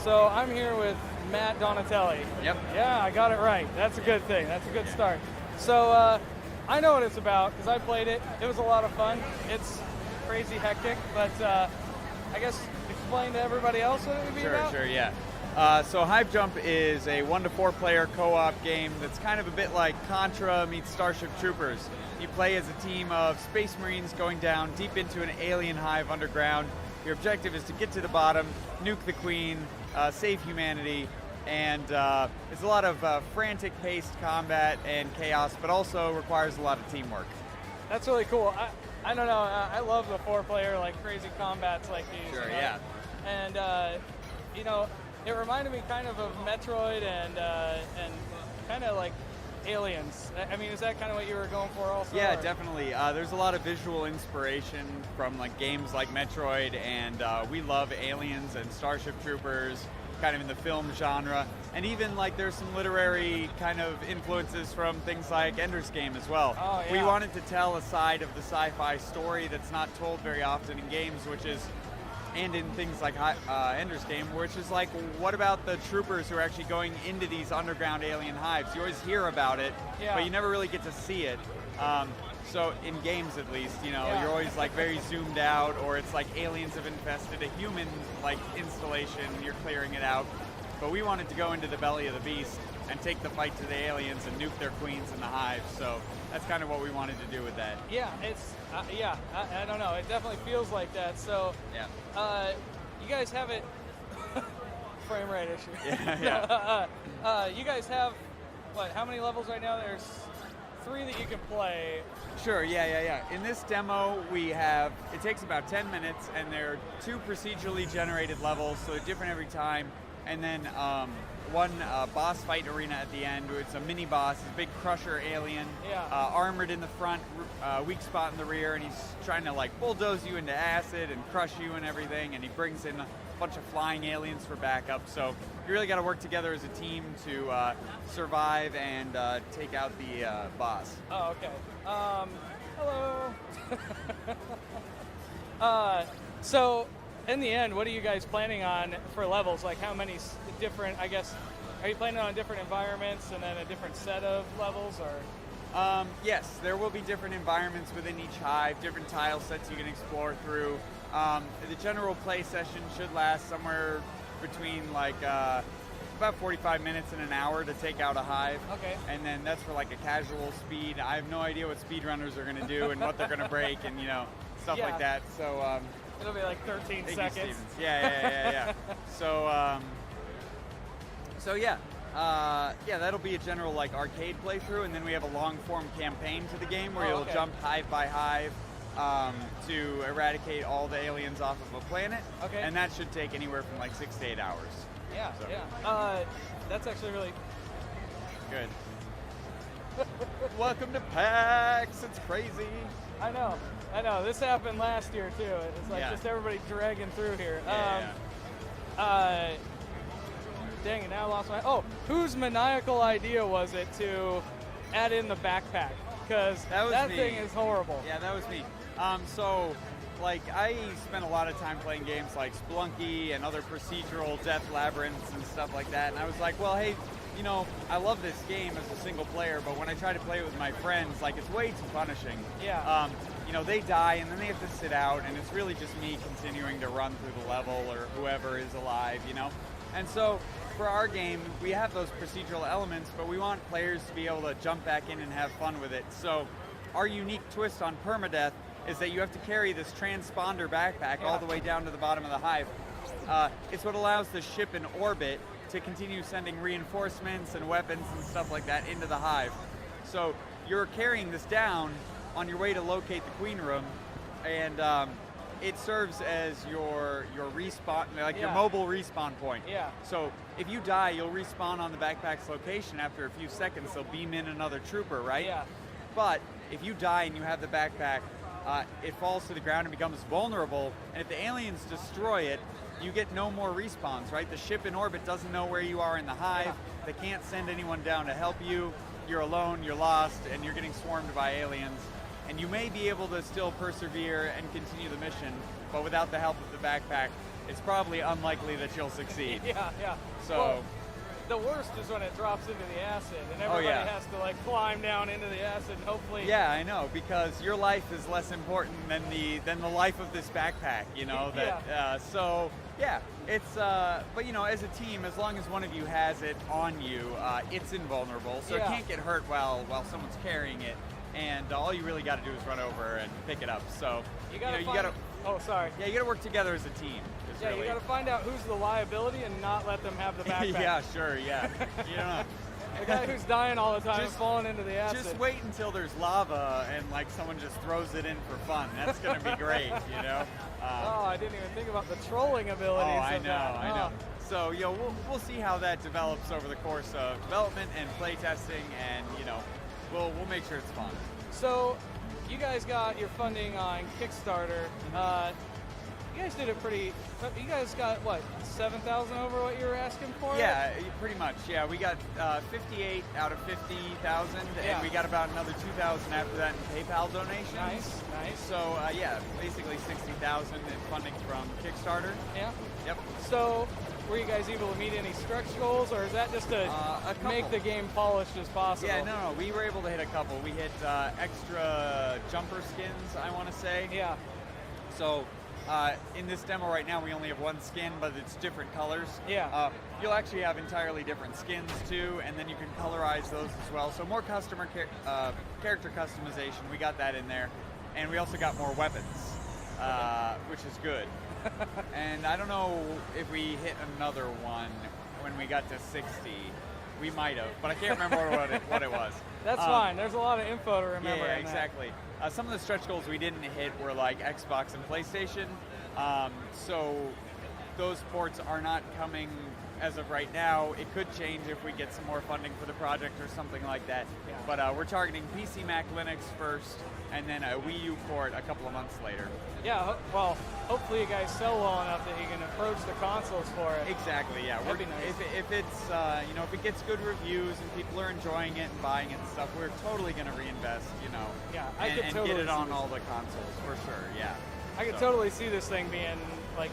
So I'm here with Matt Donatelli. Yep. Yeah, I got it right. That's a good thing. That's a good start. So I know what it's about because I played it. It was a lot of fun. It's crazy hectic, but I guess explain to everybody else what it would be about. Sure, yeah. So Hive Jump is a 1 to 4 player co-op game that's kind of a bit like Contra meets Starship Troopers. You play as a team of Space Marines going down deep into an alien hive underground. Your objective is to get to the bottom, nuke the queen, save humanity, and it's a lot of frantic-paced combat and chaos, but also requires a lot of teamwork. That's really cool. I don't know. I love the 4-player like crazy combats like these. Sure, you know? yeah. And it reminded me kind of Metroid and kind of like Aliens. I mean, is that kind of what you were going for also? Yeah, or? definitely. There's a lot of visual inspiration from like games like Metroid, and we love Aliens and Starship Troopers, kind of in the film genre. And even like there's some literary kind of influences from things like Ender's Game as well. Oh, yeah. We wanted to tell a side of the sci-fi story that's not told very often in games, and in things like Ender's Game, which is like, what about the troopers who are actually going into these underground alien hives? You always hear about it, yeah. but you never really get to see it. So in games, at least, yeah. you're always like very zoomed out, or it's like aliens have infested a human like installation, you're clearing it out. But we wanted to go into the belly of the beast and take the fight to the aliens and nuke their queens in the hive. So that's kind of what we wanted to do with that. Yeah, it's I don't know. It definitely feels like that. So yeah, you guys have it. Frame rate issue. Yeah. You guys have what? How many levels right now? There's 3 that you can play. Sure, yeah. In this demo, it takes about 10 minutes, and there are 2 procedurally generated levels, so they're different every time. And then one boss fight arena at the end, where it's a mini boss, a big crusher alien, armored in the front, weak spot in the rear, and he's trying to like bulldoze you into acid and crush you and everything, and he brings in a bunch of flying aliens for backup. So you really got to work together as a team to survive and take out the boss. Oh, okay. Hello. So in the end, what are you guys planning on for levels? Like how many different, I guess, are you planning on different environments and then a different set of levels, or? Yes, there will be different environments within each hive, different tile sets you can explore through. The general play session should last somewhere between like about 45 minutes and an hour to take out a hive. Okay. And then that's for like a casual speed. I have no idea what speedrunners are going to do and what they're going to break and stuff like that. So it'll be like 13 seconds. Yeah. So that'll be a general like arcade playthrough, and then we have a long form campaign to the game where you'll jump hive by hive to eradicate all the aliens off of a planet. Okay. And that should take anywhere from like 6 to 8 hours. Yeah. That's actually really good. Welcome to PAX. It's crazy. I know. This happened last year too. It's like just everybody dragging through here. Dang it! Now I lost my. Oh, whose maniacal idea was it to add in the backpack? Because that thing is horrible. Yeah, that was me. So, like, I spent a lot of time playing games like Spelunky and other procedural death labyrinths and stuff like that. And I was like, well, hey, I love this game as a single player, but when I try to play it with my friends, like, it's way too punishing. Yeah. They die and then they have to sit out, and it's really just me continuing to run through the level or whoever is alive, And so for our game, we have those procedural elements, but we want players to be able to jump back in and have fun with it. So our unique twist on permadeath is that you have to carry this transponder backpack all the way down to the bottom of the hive. It's what allows the ship in orbit to continue sending reinforcements and weapons and stuff like that into the hive. So you're carrying this down on your way to locate the queen room, and it serves as your respawn, like your mobile respawn point. Yeah. So if you die, you'll respawn on the backpack's location after a few seconds. They'll beam in another trooper, right? Yeah. But if you die and you have the backpack, it falls to the ground and becomes vulnerable. And if the aliens destroy it, you get no more respawns, right? The ship in orbit doesn't know where you are in the hive. Yeah. They can't send anyone down to help you. You're alone, you're lost, and you're getting swarmed by aliens. And you may be able to still persevere and continue the mission, but without the help of the backpack, it's probably unlikely that you'll succeed. Yeah. So. Well, the worst is when it drops into the acid, and everybody has to like climb down into the acid, and hopefully. Yeah, I know, because your life is less important than the life of this backpack. You know that. So yeah, it's but you know, as a team, as long as one of you has it on you, it's invulnerable, so it can't get hurt while someone's carrying it, and all you really got to do is run over and pick it up. So you gotta. Oh, sorry. Yeah, you got to work together as a team. Yeah, you got to find out who's the liability and not let them have the backpack. Yeah, sure, yeah. You know, the guy who's dying all the time and falling into the acid. Just wait until there's lava and like someone just throws it in for fun. That's going to be great, you know. I didn't even think about the trolling abilities. I know. So we'll see how that develops over the course of development and playtesting, and you know, we'll make sure it's fun. So, you guys got your funding on Kickstarter. You guys did it pretty. You guys got what, 7,000 over what you were asking for? Yeah, pretty much. Yeah, we got 58 out of 50,000, and we got about another 2,000 after that in PayPal donations. Nice. So basically 60,000 in funding from Kickstarter. Yeah. Yep. So, were you guys able to meet any stretch goals, or is that just to make the game polished as possible? Yeah, no, we were able to hit a couple. We hit extra jumper skins, I want to say. Yeah. So. In this demo right now, we only have one skin, but it's different colors. Yeah. You'll actually have entirely different skins too, and then you can colorize those as well. So more customer character customization. We got that in there, and we also got more weapons, which is good. And I don't know if we hit another one when we got to 60. We might have, but I can't remember what it was. That's fine. There's a lot of info to remember. Yeah, exactly. Some of the stretch goals we didn't hit were like Xbox and PlayStation. So those ports are not coming as of right now. It could change if we get some more funding for the project or something like that. Yeah. But we're targeting PC, Mac, Linux first, and then a Wii U port a couple of months later. Yeah, well, hopefully you guys sell well enough that you can approach the consoles for it. Exactly, yeah. That'd be nice. If it's if it gets good reviews and people are enjoying it and buying it and stuff, we're totally going to reinvest, Yeah, and get it on all the consoles for sure. Yeah. I could totally see this thing being like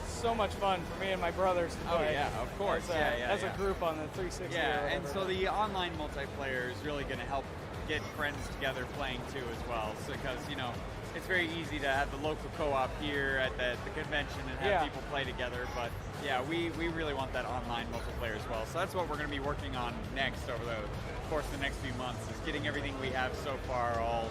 so much fun for me and my brothers to play. Oh yeah, of course. As a group on the 360. Yeah, and so the online multiplayer is really going to help get friends together playing too as well. So because it's very easy to have the local co-op here at the convention and have people play together. But yeah, we really want that online multiplayer as well. So that's what we're going to be working on next over the course of the next few months, is getting everything we have so far all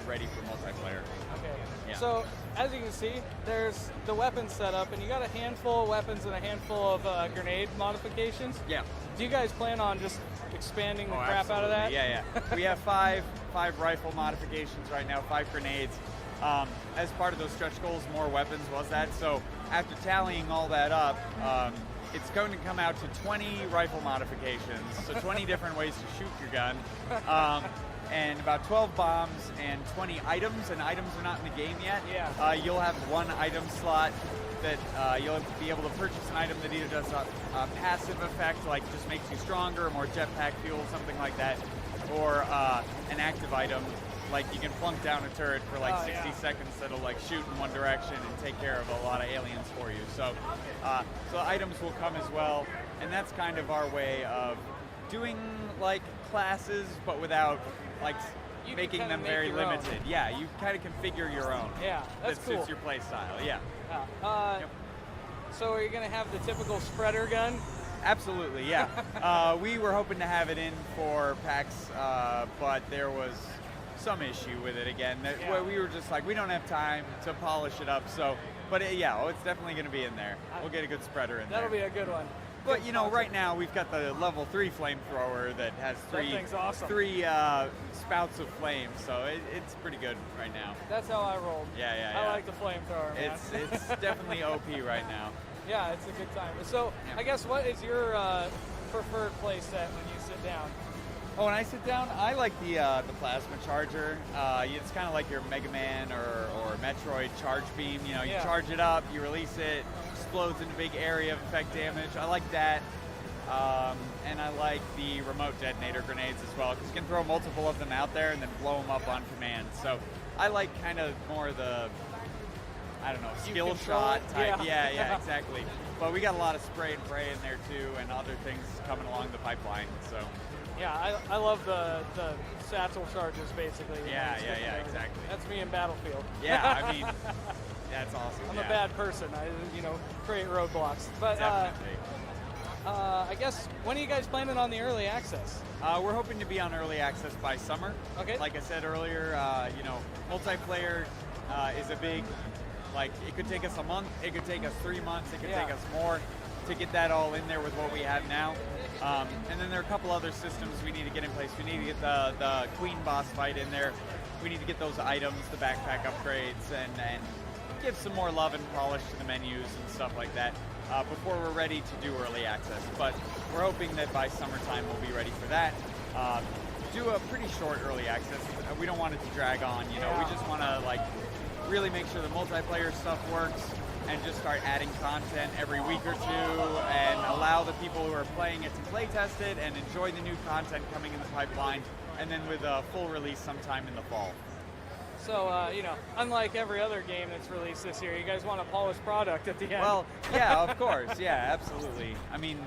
ready for multiplayer. Okay. Yeah. So as you can see, there's the weapons set up, and you got a handful of weapons and a handful of grenade modifications. Yeah. Do you guys plan on just expanding the crap out of that? Yeah. We have five rifle modifications right now, 5 grenades. As part of those stretch goals, more weapons was that. So after tallying all that up, it's going to come out to 20 rifle modifications, so 20 different ways to shoot your gun, and about 12 bombs and 20 items, and items are not in the game yet. Yeah. You'll have one item slot that you'll be able to purchase an item that either does a passive effect, like just makes you stronger, more jetpack fuel, something like that, or an active item, like you can plunk down a turret for like 60 seconds that'll like shoot in one direction and take care of a lot of aliens for you. So items will come as well, and that's kind of our way of doing like classes, but without like making them very limited. Own. Yeah, you kind of configure your own. Yeah, that's that cool. suits your play style. Yeah. So are you going to have the typical spreader gun? Absolutely, yeah. We were hoping to have it in for PAX, but there was some issue with it again. We were just like, we don't have time to polish it up. So, but it's definitely going to be in there. We'll get a good spreader in there. That'll be a good one. But right now we've got the level 3 flamethrower that has three spouts of flame, so it's pretty good right now. That's how I rolled. Yeah. I like the flamethrower, man. It's definitely OP right now. Yeah, it's a good time. So I guess what is your preferred play set when you sit down? Oh, when I sit down, I like the plasma charger. It's kind of like your Mega Man or Metroid charge beam. You charge it up, you release it, explodes in a big area of effect damage. I like that. And I like the remote detonator grenades as well, because you can throw multiple of them out there and then blow them up on command. So I like kind of more the I don't know, You skill control shot it? type. Yeah. Yeah, exactly. But we got a lot of spray and pray in there too, and other things coming along the pipeline. So Yeah, I love the satchel charges basically. yeah, exactly. That's me in Battlefield. Yeah, I mean, that's awesome. I'm a bad person. I create roadblocks. But Definitely. I guess when are you guys planning on the early access? We're hoping to be on early access by summer. Okay. Like I said earlier, multiplayer is a big, like, it could take us a month, it could take us 3 months, it could take us more to get that all in there with what we have now. And then there are a couple other systems we need to get in place. We need to get the Queen boss fight in there. We need to get those items, the backpack upgrades, and give some more love and polish to the menus and stuff like that before we're ready to do early access. But we're hoping that by summertime we'll be ready for that. Do a pretty short early access. We don't want it to drag on, We just want to really make sure the multiplayer stuff works and just start adding content every week or two and allow the people who are playing it to play test it and enjoy the new content coming in the pipeline, and then with a full release sometime in the fall. So, unlike every other game that's released this year, you guys want a polished product at the end. Well, yeah, of course. Yeah, absolutely. I mean,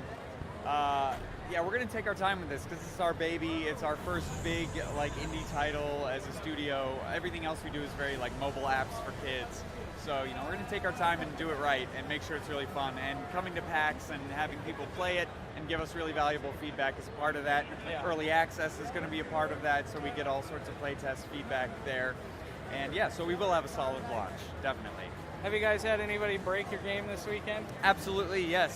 we're going to take our time with this because this is our baby. It's our first big, indie title as a studio. Everything else we do is very, mobile apps for kids. So, we're going to take our time and do it right and make sure it's really fun. And coming to PAX and having people play it and give us really valuable feedback is a part of that. Yeah. Early access is going to be a part of that, so we get all sorts of playtest feedback there. And so we will have a solid launch, definitely. Have you guys had anybody break your game this weekend? Absolutely, yes.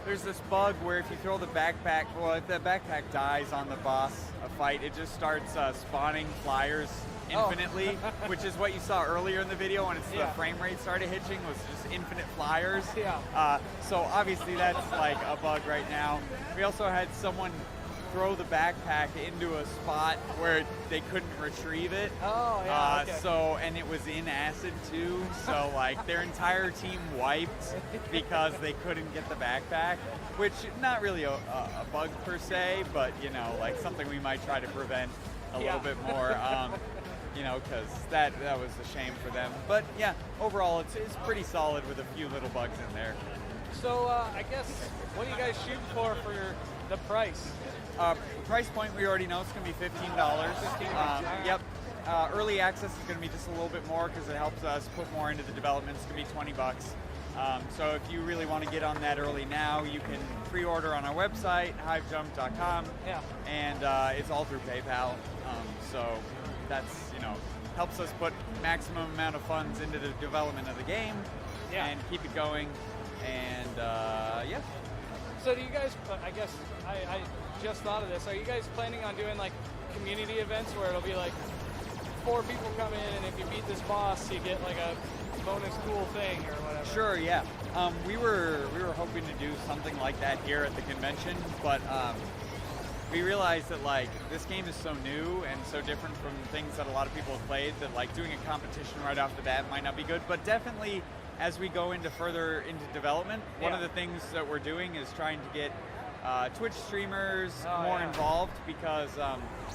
There's this bug where if you throw the backpack, if the backpack dies on the boss fight, it just starts spawning flyers infinitely, which is what you saw earlier in the video when the frame rate started hitching, was just infinite flyers. Yeah. So obviously that's a bug right now. We also had someone throw the backpack into a spot where they couldn't retrieve it. Oh, yeah, okay. So, and it was in acid too, so their entire team wiped because they couldn't get the backpack, which not really a bug per se, but something we might try to prevent a little bit more, because that was a shame for them. But yeah, overall it's pretty solid with a few little bugs in there. So I guess, what are you guys shooting for the price? Price point we already know it's going to be $15. Yep. Early access is going to be just a little bit more because it helps us put more into the development. It's going to be $20. So if you really want to get on that early now, you can pre-order on our website, hivejump.com. Yeah. And it's all through PayPal. So that's, helps us put maximum amount of funds into the development of the game and keep it going. And So do you guys, I guess, I just thought of this, are you guys planning on doing community events where it'll be 4 people come in and if you beat this boss you get a bonus cool thing or whatever? Sure, yeah. We were hoping to do something like that here at the convention, but we realized that this game is so new and so different from things that a lot of people have played that doing a competition right off the bat might not be good, but definitely as we go further into development, one of the things that we're doing is trying to get Twitch streamers more involved because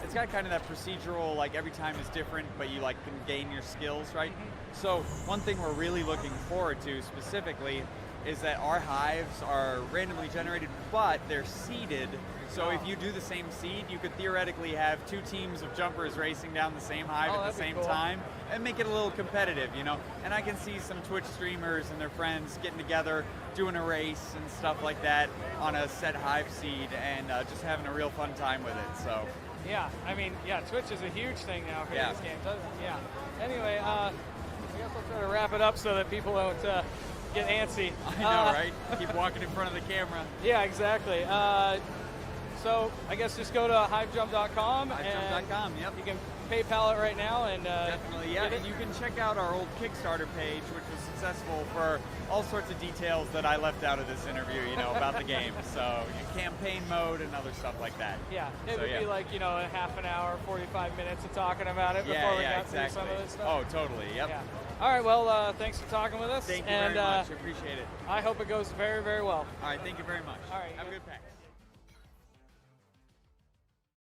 it's got kind of that procedural, every time is different, but you can gain your skills, right? Mm-hmm. So one thing we're really looking forward to specifically is that our hives are randomly generated, but they're seeded. So if you do the same seed, you could theoretically have 2 teams of jumpers racing down the same hive at the same time and make it a little competitive, And I can see some Twitch streamers and their friends getting together, doing a race and stuff like that on a set hive seed and just having a real fun time with it, so. Yeah, Twitch is a huge thing now for these games, doesn't it? Yeah. Anyway, I guess I'll try to wrap it up so that people don't get antsy. I know, right? Keep walking in front of the camera. Yeah, exactly. So I guess just go to hivejump.com. Hivejump.com, yep. You can PayPal it right now and definitely, yeah. And you can check out our old Kickstarter page, which was successful for all sorts of details that I left out of this interview, about the game. So campaign mode and other stuff like that. Yeah, it would be a half an hour, 45 minutes of talking about it before we got through some of this stuff. Oh, totally, yep. Yeah. All right, well, thanks for talking with us. Thank you very much. Appreciate it. I hope it goes very, very well. All right, thank you very much. All right. Have a good PAX.